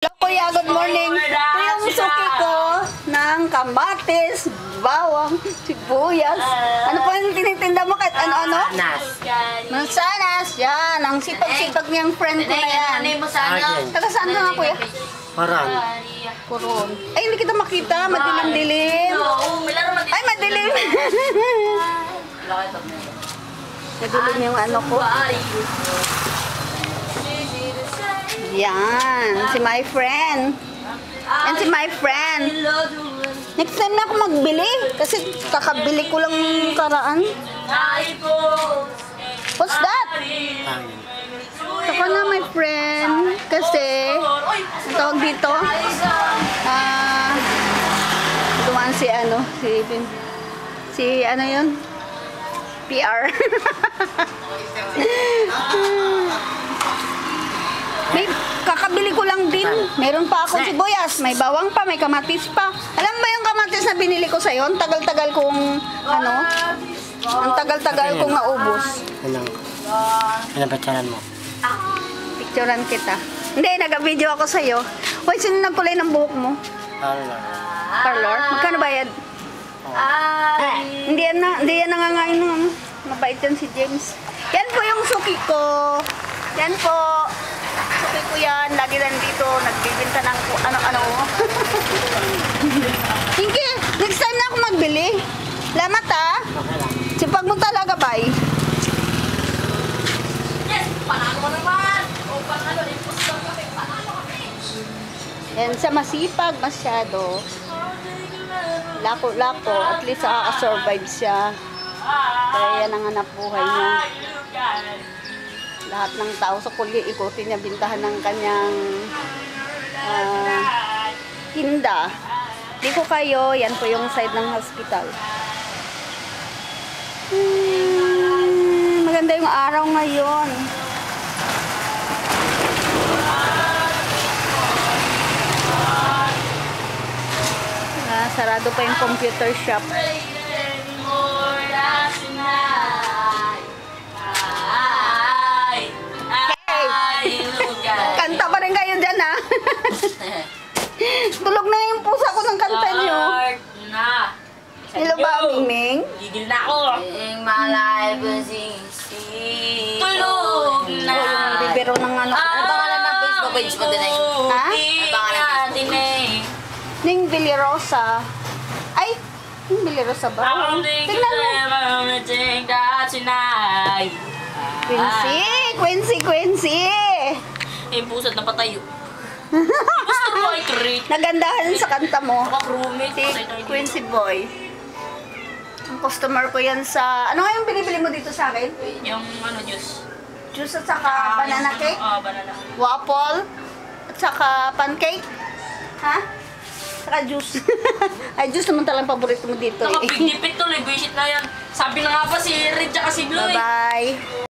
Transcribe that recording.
Hello kuya, good morning. Ito yung suki ko ng kamatis, bawang, sibuyas. Ano pa yung tinitinda mo kahit ano-ano? Mansanas. Yan, ang sipag-sipag niyang friend ko na yan. Taga saan ka nga kuya? Parang. Puron. Ay, hindi kita makita. Madilim-dilim. Ay, madilim. Madilim yung ano ko. Yan, si my friend. Yan si my friend. Next time na ako magbili. Kasi kakabili ko lang karaan. What's that? Saka na my friend. Kasi, ang tawag dito, dumaan si ano, si ano yun? PR. May kakabili ko lang din. Meron pa akong sibuyas, may bawang pa, may kamatis pa. Alam ba yung kamatis na binili ko sa'yo? Ang tagal-tagal kong, ano? Ang tagal-tagal kong naubos. Ano picturean mo? Picturean kita. Hindi, nag-video ako sa'yo. Hoy, sino nagkulay ng buhok mo? Parlor? Magkano bayad? Hindi yan nangangain ng ano. Mabait yan si James. Yan po yung suki ko. Yan po. Suki ko yan. Lagi nandito. Nagbibinta ng ano-ano. Hinky, next time na ako magbili. Lamat ha. Sipag mo talaga, bye. Yes! Panalo mo naman! O panalo, imposter kami. Panalo kami! Yan, sa masipag masyado. Lako-lako. At least survive siya. Kaya yan ang hanap buhay niya. Lahat ng tao sa kulye, ikutin niya bintahan ng kanyang tinda. Di ko kayo, yan po yung side ng hospital. Maganda yung araw ngayon. Sarado pa yung computer shop. Kanta pa rin kayo dyan, ha? Tulog na yung pusa ko ng kanta nyo. Hello ba, Mingming? Gigil na ako. Tulog na. Yung bibiro ng ano. Ano pangalan ng Facebook page mo din eh? Ha? Ano pangalan din eh? Ning Bilirosa. Ay, Ning Bilirosa ba? Tingnan mo. Quincy. Eh, pusat na patayo. Gusto mo ay create. Nagandahan sa kanta mo. Roommate. Si Quincy Boy. Ang customer ko yan sa... Ano nga yung binibili mo dito sa akin? Yung ano, juice. Juice at saka banana cake? Banana. Waffle? At saka pancake? Ha? Saka juice. Ay, juice naman talagang paborito mo dito eh. Nakapigdipit to, visit na yan. Sabi na nga pa si Red tsaka si Blue eh. Bye-bye.